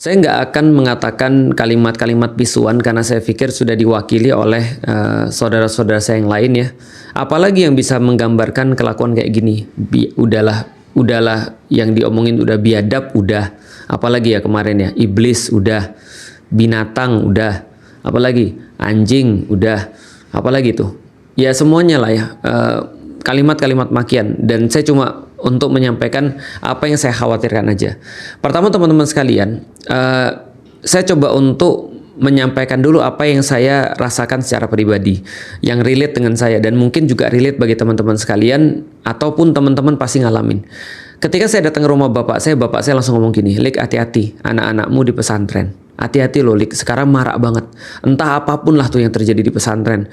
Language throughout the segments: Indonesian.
Saya nggak akan mengatakan kalimat-kalimat bisuan karena saya pikir sudah diwakili oleh saudara-saudara saya yang lain ya. Apalagi yang bisa menggambarkan kelakuan kayak gini. Udahlah yang diomongin udah biadab, udah. Apalagi ya kemarin ya, iblis udah, binatang udah, apalagi anjing udah, apalagi tuh. Ya semuanya lah ya. Kalimat-kalimat makian, dan saya cuma untuk menyampaikan apa yang saya khawatirkan aja. Pertama teman-teman sekalian, saya coba untuk menyampaikan dulu apa yang saya rasakan secara pribadi, yang relate dengan saya dan mungkin juga relate bagi teman-teman sekalian ataupun teman-teman pasti ngalamin. Ketika saya datang ke rumah bapak saya langsung ngomong gini, "Lik, hati-hati, anak-anakmu di pesantren. Hati-hati loh, Lik, sekarang marak banget. Entah apapun lah tuh yang terjadi di pesantren.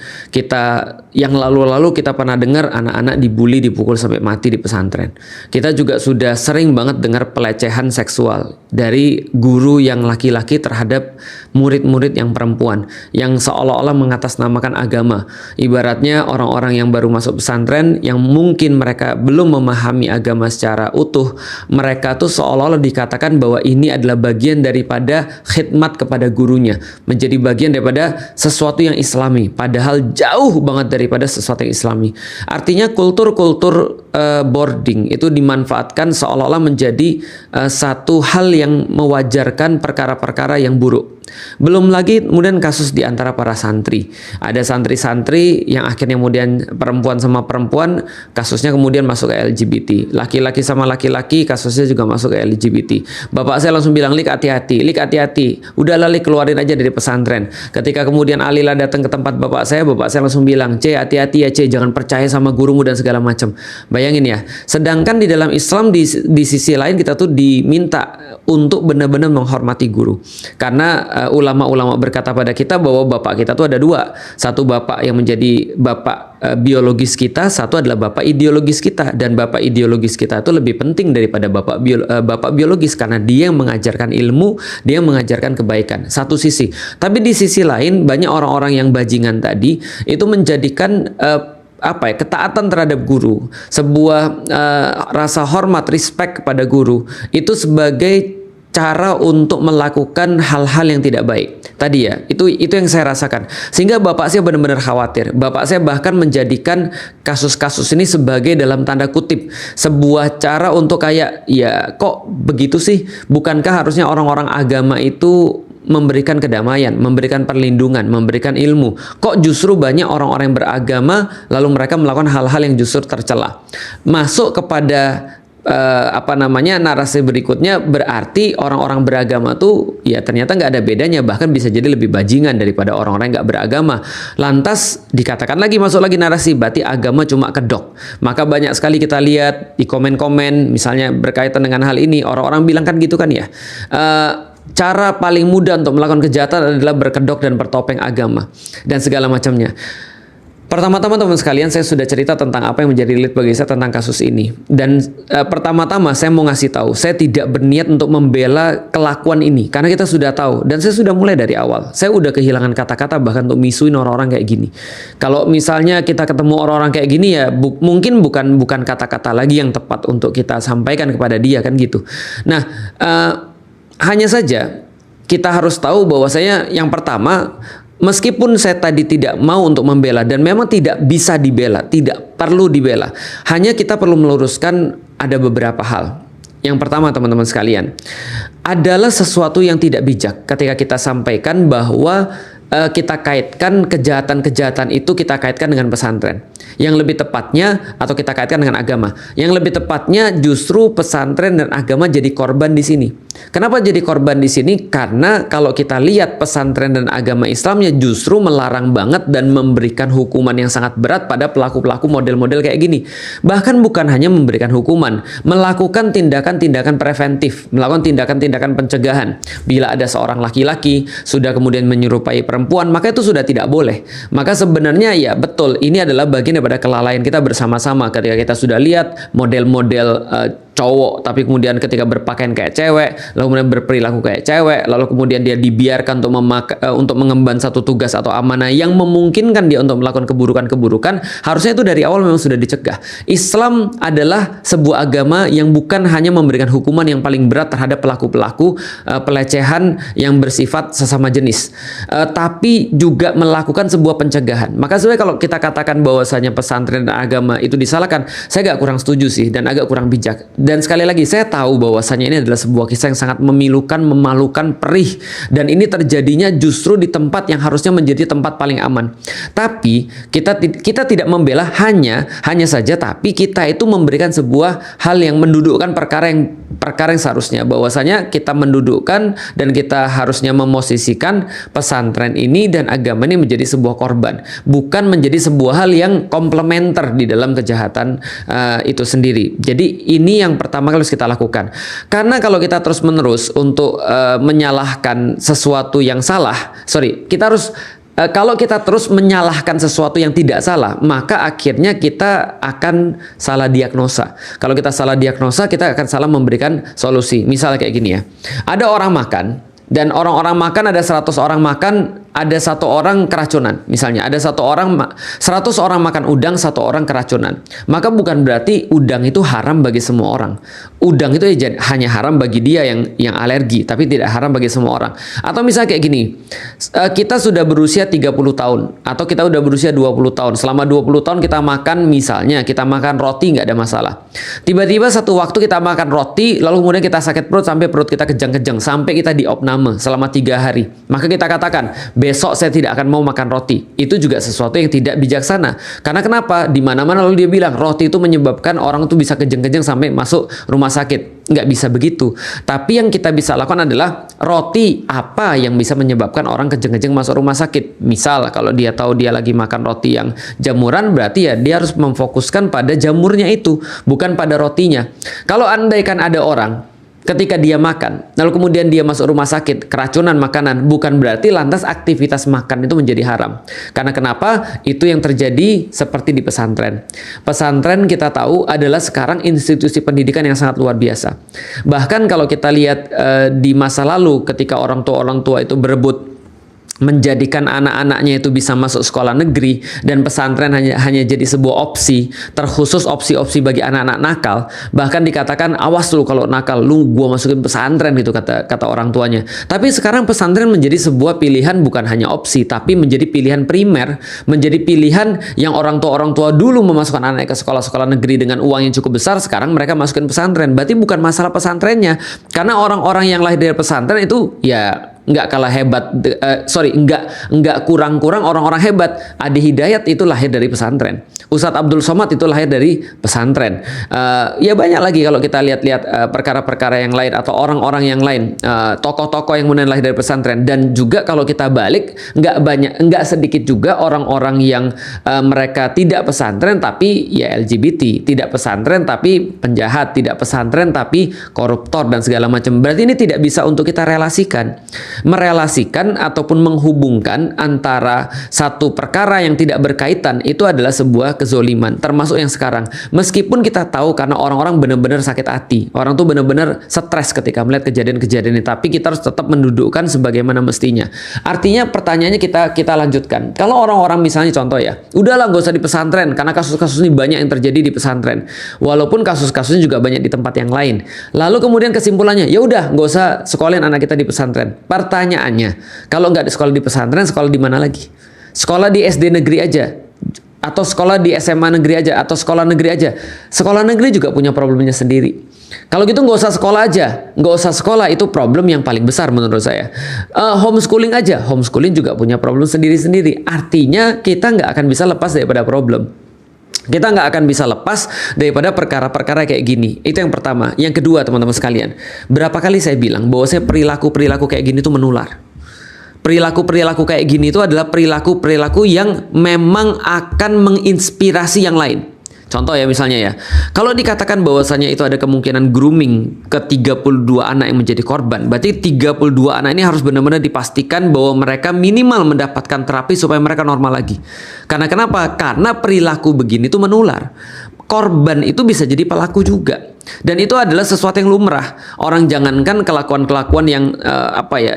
Yang lalu-lalu kita pernah dengar anak-anak dibully, dipukul sampai mati di pesantren. Kita juga sudah sering banget dengar pelecehan seksual dari guru yang laki-laki terhadap murid-murid yang perempuan, yang seolah-olah mengatasnamakan agama. Ibaratnya orang-orang yang baru masuk pesantren, yang mungkin mereka belum memahami agama secara utuh, mereka tuh seolah-olah dikatakan bahwa ini adalah bagian daripada khidmat kepada gurunya, menjadi bagian daripada sesuatu yang islami, padahal jauh banget daripada sesuatu yang islami. Artinya kultur-kultur boarding itu dimanfaatkan seolah-olah menjadi satu hal yang mewajarkan perkara-perkara yang buruk. Belum lagi kemudian kasus di antara para santri. Ada santri-santri yang akhirnya kemudian perempuan sama perempuan, kasusnya kemudian masuk ke LGBT. Laki-laki sama laki-laki, kasusnya juga masuk ke LGBT. Bapak saya langsung bilang, "Lik, hati-hati, Lik, hati-hati. Udahlah, Lik, keluarin aja dari pesantren." Ketika kemudian Alila datang ke tempat bapak saya langsung bilang, "C, hati-hati ya, C, jangan percaya sama gurumu dan segala macam." Bayangin ya, sedangkan di dalam Islam di sisi lain kita tuh diminta untuk benar-benar menghormati guru. Karena ulama-ulama berkata pada kita bahwa bapak kita tuh ada dua. Satu bapak yang menjadi bapak biologis kita, satu adalah bapak ideologis kita. Dan bapak ideologis kita itu lebih penting daripada bapak biologis karena dia yang mengajarkan ilmu, dia yang mengajarkan kebaikan. Satu sisi. Tapi di sisi lain banyak orang-orang yang bajingan tadi itu menjadikan ketaatan terhadap guru, sebuah rasa hormat, respect kepada guru itu sebagai cara untuk melakukan hal-hal yang tidak baik. Tadi ya, itu yang saya rasakan. Sehingga bapak saya benar-benar khawatir. Bapak saya bahkan menjadikan kasus-kasus ini sebagai dalam tanda kutip sebuah cara untuk kayak, ya kok begitu sih? Bukankah harusnya orang-orang agama itu memberikan kedamaian, memberikan perlindungan, memberikan ilmu? Kok justru banyak orang-orang yang beragama lalu mereka melakukan hal-hal yang justru tercela? Masuk kepada narasi berikutnya, berarti orang-orang beragama tuh ya ternyata nggak ada bedanya, bahkan bisa jadi lebih bajingan daripada orang-orang yang nggak beragama. Lantas dikatakan lagi, masuk lagi narasi, berarti agama cuma kedok. Maka banyak sekali kita lihat di komen-komen misalnya berkaitan dengan hal ini, orang-orang bilang kan gitu kan ya, cara paling mudah untuk melakukan kejahatan adalah berkedok dan bertopeng agama dan segala macamnya. Pertama-tama teman sekalian, saya sudah cerita tentang apa yang menjadi lead bagi saya tentang kasus ini. Dan pertama-tama saya mau ngasih tahu, saya tidak berniat untuk membela kelakuan ini karena kita sudah tahu dan saya sudah mulai dari awal. Saya udah kehilangan kata-kata bahkan untuk misuin orang-orang kayak gini. Kalau misalnya kita ketemu orang-orang kayak gini ya mungkin bukan kata-kata lagi yang tepat untuk kita sampaikan kepada dia kan gitu. Nah, hanya saja kita harus tahu bahwasanya yang pertama, meskipun saya tadi tidak mau untuk membela dan memang tidak bisa dibela, tidak perlu dibela, hanya kita perlu meluruskan ada beberapa hal. Yang pertama teman-teman sekalian, adalah sesuatu yang tidak bijak ketika kita sampaikan bahwa kita kaitkan kejahatan-kejahatan itu kita kaitkan dengan pesantren. Yang lebih tepatnya, atau kita kaitkan dengan agama. Yang lebih tepatnya justru pesantren dan agama jadi korban di sini. Kenapa jadi korban di sini? Karena kalau kita lihat pesantren dan agama Islamnya justru melarang banget dan memberikan hukuman yang sangat berat pada pelaku-pelaku model-model kayak gini. Bahkan bukan hanya memberikan hukuman, melakukan tindakan-tindakan preventif, melakukan tindakan-tindakan pencegahan. Bila ada seorang laki-laki sudah kemudian menyerupai perempuan, maka itu sudah tidak boleh. Maka sebenarnya ya betul, ini adalah bagian daripada kelalaian kita bersama-sama ketika kita sudah lihat model-model cowok tapi kemudian ketika berpakaian kayak cewek, lalu kemudian berperilaku kayak cewek, lalu kemudian dia dibiarkan untuk mengemban satu tugas atau amanah yang memungkinkan dia untuk melakukan keburukan-keburukan, harusnya itu dari awal memang sudah dicegah. Islam adalah sebuah agama yang bukan hanya memberikan hukuman yang paling berat terhadap pelaku-pelaku pelecehan yang bersifat sesama jenis, tapi juga melakukan sebuah pencegahan. Maka sebenarnya kalau kita katakan bahwasanya pesantren dan agama itu disalahkan, saya agak kurang setuju sih dan agak kurang bijak. Dan sekali lagi saya tahu bahwasanya ini adalah sebuah kisah yang sangat memilukan, memalukan, perih, dan ini terjadinya justru di tempat yang harusnya menjadi tempat paling aman. Tapi kita tidak membela hanya saja, tapi kita itu memberikan sebuah hal yang mendudukkan perkara yang seharusnya, bahwasanya kita mendudukkan dan kita harusnya memosisikan pesantren ini dan agama ini menjadi sebuah korban, bukan menjadi sebuah hal yang komplementer di dalam kejahatan itu sendiri. Jadi ini yang pertama harus kita lakukan. Karena kalau kita terus-menerus untuk menyalahkan sesuatu yang salah, kalau kita terus menyalahkan sesuatu yang tidak salah, maka akhirnya kita akan salah diagnosa. Kalau kita salah diagnosa, kita akan salah memberikan solusi. Misalnya kayak gini ya, ada orang makan, dan orang-orang makan, ada 100 orang makan, ada 1 orang keracunan. Misalnya ada 100 orang makan udang, 1 orang keracunan. Maka bukan berarti udang itu haram bagi semua orang. Udang itu hanya haram bagi dia yang alergi, tapi tidak haram bagi semua orang. Atau misalnya kayak gini, kita sudah berusia 30 tahun atau kita udah berusia 20 tahun. Selama 20 tahun kita makan, misalnya kita makan roti, nggak ada masalah. Tiba-tiba satu waktu kita makan roti, lalu kemudian kita sakit perut sampai perut kita kejang-kejang, sampai kita diopname selama 3 hari. Maka kita katakan, besok saya tidak akan mau makan roti. Itu juga sesuatu yang tidak bijaksana. Karena kenapa? Di mana-mana lalu dia bilang roti itu menyebabkan orang tuh bisa kejang-kejang sampai masuk rumah sakit. Nggak bisa begitu. Tapi yang kita bisa lakukan adalah roti apa yang bisa menyebabkan orang kejang-kejang masuk rumah sakit. Misal kalau dia tahu dia lagi makan roti yang jamuran, berarti ya dia harus memfokuskan pada jamurnya itu, bukan pada rotinya. Kalau andaikan ada orang ketika dia makan, lalu kemudian dia masuk rumah sakit, keracunan makanan, bukan berarti lantas aktivitas makan itu menjadi haram. Karena kenapa? Itu yang terjadi seperti di pesantren. Pesantren kita tahu adalah sekarang institusi pendidikan yang sangat luar biasa. Bahkan kalau kita lihat di masa lalu ketika orang tua itu berebut menjadikan anak-anaknya itu bisa masuk sekolah negeri dan pesantren hanya jadi sebuah opsi, terkhusus opsi-opsi bagi anak-anak nakal. Bahkan dikatakan awas lu kalau nakal, lu gua masukin pesantren gitu kata orang tuanya. Tapi sekarang pesantren menjadi sebuah pilihan, bukan hanya opsi, tapi menjadi pilihan primer, menjadi pilihan yang orang tua dulu memasukkan anaknya ke sekolah-sekolah negeri dengan uang yang cukup besar, sekarang mereka masukin pesantren. Berarti bukan masalah pesantrennya, karena orang-orang yang lahir dari pesantren itu ya nggak kalah hebat, nggak kurang-kurang orang-orang hebat. Adi Hidayat itu lahir dari pesantren. Ustadz Abdul Somad itu lahir dari pesantren. Ya banyak lagi kalau kita lihat-lihat perkara-perkara yang lain atau orang-orang yang lain, tokoh-tokoh yang kemudian lahir dari pesantren. Dan juga kalau kita balik, nggak sedikit juga orang-orang yang mereka tidak pesantren tapi ya LGBT, tidak pesantren tapi penjahat, tidak pesantren tapi koruptor dan segala macam. Berarti ini tidak bisa untuk kita merelasikan ataupun menghubungkan antara satu perkara yang tidak berkaitan. Itu adalah sebuah kezoliman, termasuk yang sekarang. Meskipun kita tahu karena orang-orang benar-benar sakit hati, orang tuh benar-benar stres ketika melihat kejadian-kejadian ini, tapi kita harus tetap mendudukkan sebagaimana mestinya. Artinya pertanyaannya kita lanjutkan. Kalau orang-orang misalnya contoh ya, udahlah gak usah di pesantren karena kasus-kasus ini banyak yang terjadi di pesantren, walaupun kasus-kasusnya juga banyak di tempat yang lain. Lalu kemudian kesimpulannya, ya udah gak usah sekolahin anak kita di pesantren. Pertanyaannya, kalau nggak di sekolah di pesantren, sekolah di mana lagi? Sekolah di SD negeri aja, atau sekolah di SMA negeri aja, atau sekolah negeri aja. Sekolah negeri juga punya problemnya sendiri. Kalau gitu nggak usah sekolah aja, nggak usah sekolah, itu problem yang paling besar menurut saya. Homeschooling aja, homeschooling juga punya problem sendiri-sendiri. Artinya kita nggak akan bisa lepas daripada problem. Kita nggak akan bisa lepas daripada perkara-perkara kayak gini. Itu yang pertama. Yang kedua, teman-teman sekalian, berapa kali saya bilang bahwa perilaku-perilaku kayak gini itu menular. Perilaku-perilaku kayak gini itu adalah perilaku-perilaku yang memang akan menginspirasi yang lain. Contoh ya misalnya ya, kalau dikatakan bahwasanya itu ada kemungkinan grooming ke 32 anak yang menjadi korban, berarti 32 anak ini harus benar-benar dipastikan bahwa mereka minimal mendapatkan terapi supaya mereka normal lagi. Karena kenapa? Karena perilaku begini itu menular. Korban itu bisa jadi pelaku juga. Dan itu adalah sesuatu yang lumrah. Orang jangankan kelakuan-kelakuan yang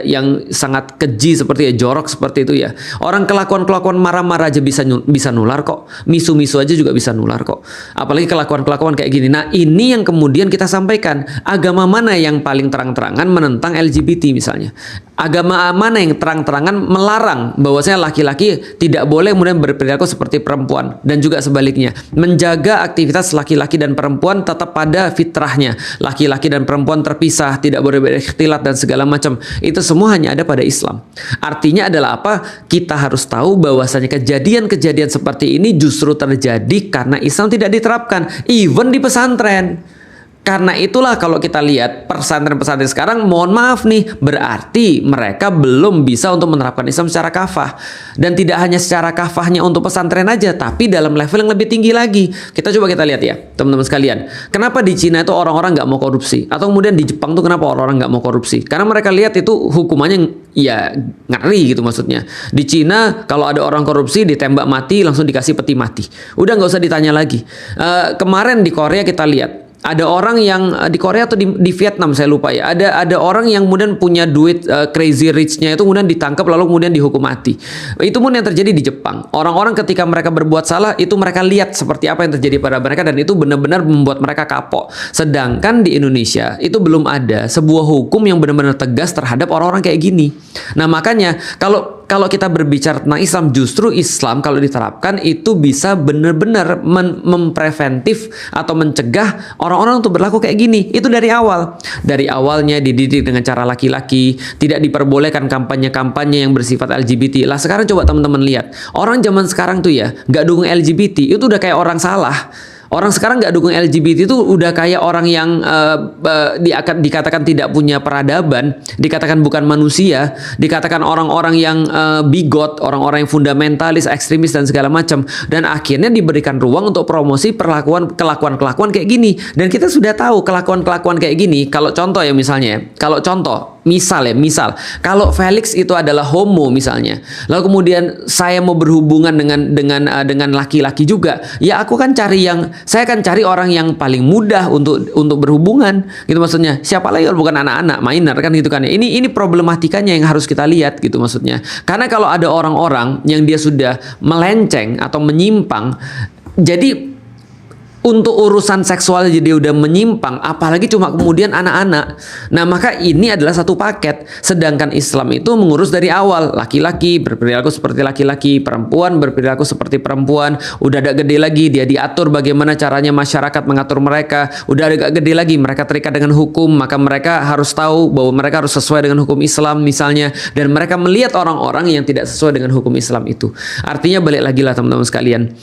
yang sangat keji seperti jorok seperti itu ya. Orang kelakuan-kelakuan marah-marah aja bisa nular kok. Misu-misu aja juga bisa nular kok. Apalagi kelakuan-kelakuan kayak gini. Nah, ini yang kemudian kita sampaikan. Agama mana yang paling terang-terangan menentang LGBT misalnya? Agama mana yang terang-terangan melarang bahwasanya laki-laki tidak boleh kemudian berperilaku seperti perempuan, dan juga sebaliknya, menjaga aktivitas laki-laki dan perempuan tetap pada fitrahnya, laki-laki dan perempuan terpisah, tidak boleh berikhtilat dan segala macam. Itu semua hanya ada pada Islam. Artinya adalah apa? Kita harus tahu bahwasanya kejadian-kejadian seperti ini justru terjadi karena Islam tidak diterapkan, even di pesantren. Karena itulah kalau kita lihat pesantren-pesantren sekarang, mohon maaf nih, berarti mereka belum bisa untuk menerapkan Islam secara kafah. Dan tidak hanya secara kafahnya untuk pesantren aja, tapi dalam level yang lebih tinggi lagi. Kita lihat ya, teman-teman sekalian. Kenapa di Cina itu orang-orang nggak mau korupsi? Atau kemudian di Jepang tuh kenapa orang-orang nggak mau korupsi? Karena mereka lihat itu hukumannya ya ngeri gitu maksudnya. Di Cina kalau ada orang korupsi ditembak mati, langsung dikasih peti mati. Udah nggak usah ditanya lagi. Kemarin di Korea kita lihat. Ada orang yang di Korea atau di Vietnam saya lupa ya. Ada orang yang kemudian punya duit crazy rich-nya itu kemudian ditangkap lalu kemudian dihukum mati. Itu pun yang terjadi di Jepang. Orang-orang ketika mereka berbuat salah itu mereka lihat seperti apa yang terjadi pada mereka dan itu benar-benar membuat mereka kapok. Sedangkan di Indonesia itu belum ada sebuah hukum yang benar-benar tegas terhadap orang-orang kayak gini. Nah, makanya kalau kita berbicara tentang Islam, justru Islam kalau diterapkan itu bisa benar-benar mempreventif atau mencegah orang-orang untuk berlaku kayak gini. Itu dari awal. Dari awalnya dididik dengan cara laki-laki, tidak diperbolehkan kampanye-kampanye yang bersifat LGBT. Lah sekarang coba teman-teman lihat. Orang zaman sekarang tuh ya, nggak dukung LGBT, itu udah kayak orang salah. Orang sekarang nggak dukung LGBT itu udah kayak orang yang dikatakan tidak punya peradaban, dikatakan bukan manusia, dikatakan orang-orang yang bigot, orang-orang yang fundamentalis, ekstremis dan segala macam. Dan akhirnya diberikan ruang untuk promosi kelakuan-kelakuan kayak gini. Dan kita sudah tahu kelakuan-kelakuan kayak gini. Kalau contoh ya misalnya, misal kalau Felix itu adalah homo misalnya, lalu kemudian saya mau berhubungan dengan laki-laki juga, ya saya akan cari orang yang paling mudah untuk berhubungan gitu maksudnya. Siapa lagi kalau bukan anak-anak minor kan gitu kan ya. Ini problematikanya yang harus kita lihat gitu maksudnya. Karena kalau ada orang-orang yang dia sudah melenceng atau menyimpang, jadi untuk urusan seksual jadi udah menyimpang, apalagi cuma kemudian anak-anak. Nah, maka ini adalah satu paket. Sedangkan Islam itu mengurus dari awal. Laki-laki berperilaku seperti laki-laki, perempuan berperilaku seperti perempuan. Udah agak gede lagi, dia diatur bagaimana caranya masyarakat mengatur mereka. Udah agak gede lagi, mereka terikat dengan hukum, maka mereka harus tahu bahwa mereka harus sesuai dengan hukum Islam misalnya. Dan mereka melihat orang-orang yang tidak sesuai dengan hukum Islam itu. Artinya balik lagi lah teman-teman sekalian.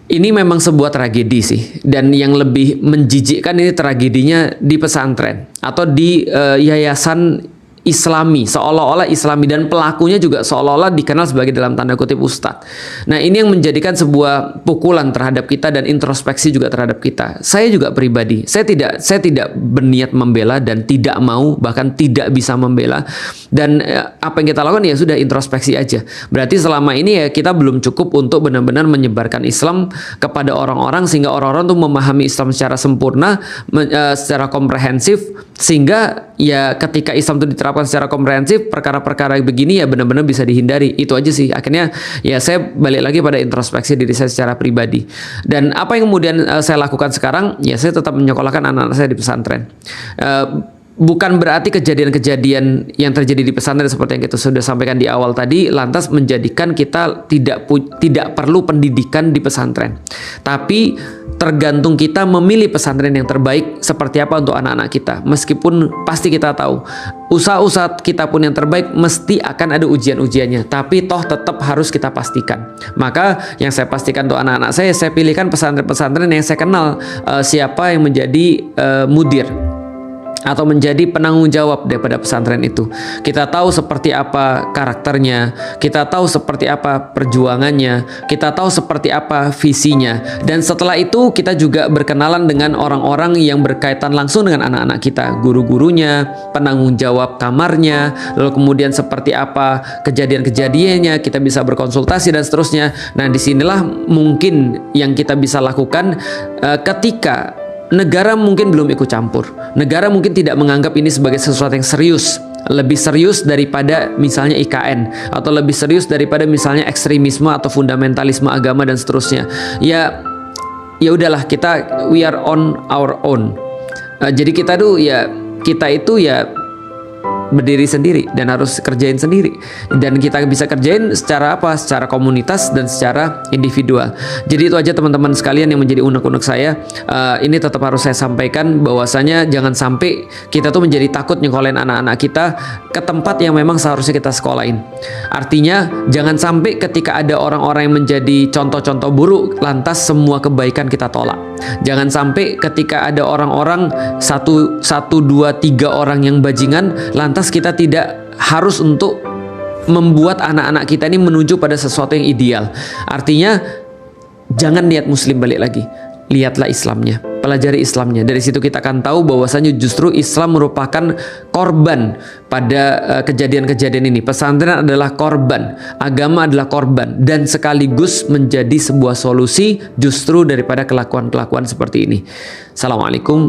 Ini memang sebuah tragedi sih, dan yang lebih menjijikkan ini tragedinya di pesantren atau di yayasan Islami, seolah-olah Islami, dan pelakunya juga seolah-olah dikenal sebagai dalam tanda kutip ustadz. Nah, ini yang menjadikan sebuah pukulan terhadap kita dan introspeksi juga terhadap kita. Saya juga pribadi, saya tidak berniat membela dan tidak mau, bahkan tidak bisa membela. Dan apa yang kita lakukan ya sudah introspeksi aja. Berarti selama ini ya kita belum cukup untuk benar-benar menyebarkan Islam kepada orang-orang sehingga orang-orang tuh memahami Islam secara sempurna, secara komprehensif, sehingga ya ketika Islam itu diterapkan secara komprehensif, perkara-perkara begini ya benar-benar bisa dihindari. Itu aja sih. Akhirnya ya saya balik lagi pada introspeksi diri saya secara pribadi. Dan apa yang kemudian saya lakukan sekarang, ya saya tetap menyekolahkan anak-anak saya di pesantren. Bukan berarti kejadian-kejadian yang terjadi di pesantren seperti yang kita sudah sampaikan di awal tadi lantas menjadikan kita tidak perlu pendidikan di pesantren. Tapi tergantung kita memilih pesantren yang terbaik seperti apa untuk anak-anak kita. Meskipun pasti kita tahu usaha-usaha kita pun yang terbaik mesti akan ada ujian-ujiannya, tapi toh tetap harus kita pastikan. Maka yang saya pastikan untuk anak-anak saya pilihkan pesantren-pesantren yang saya kenal siapa yang menjadi mudir atau menjadi penanggung jawab daripada pesantren itu. Kita tahu seperti apa karakternya, kita tahu seperti apa perjuangannya, kita tahu seperti apa visinya. Dan setelah itu kita juga berkenalan dengan orang-orang yang berkaitan langsung dengan anak-anak kita, guru-gurunya, penanggung jawab kamarnya, lalu kemudian seperti apa kejadian-kejadiannya, kita bisa berkonsultasi dan seterusnya. Nah, disinilah mungkin yang kita bisa lakukan ketika negara mungkin belum ikut campur. Negara mungkin tidak menganggap ini sebagai sesuatu yang serius. Lebih serius daripada misalnya IKN, atau lebih serius daripada misalnya ekstremisme atau fundamentalisme agama dan seterusnya. Ya udahlah, we are on our own. Jadi kita itu berdiri sendiri dan harus kerjain sendiri, dan kita bisa kerjain secara apa? Secara komunitas dan secara individual. Jadi itu aja teman-teman sekalian yang menjadi unek-unek saya. Ini tetap harus saya sampaikan bahwasanya jangan sampai kita tuh menjadi takut nyekolahin anak-anak kita ke tempat yang memang seharusnya kita sekolahin. Artinya jangan sampai ketika ada orang-orang yang menjadi contoh-contoh buruk lantas semua kebaikan kita tolak. Jangan sampai ketika ada orang-orang 1, 2, 3 orang yang bajingan lantas kita tidak harus untuk membuat anak-anak kita ini menuju pada sesuatu yang ideal. Artinya jangan lihat Muslim, balik lagi, lihatlah Islamnya, pelajari Islamnya. Dari situ kita akan tahu bahwasanya justru Islam merupakan korban pada kejadian-kejadian ini. Pesantren adalah korban, agama adalah korban, dan sekaligus menjadi sebuah solusi justru daripada kelakuan-kelakuan seperti ini. Assalamualaikum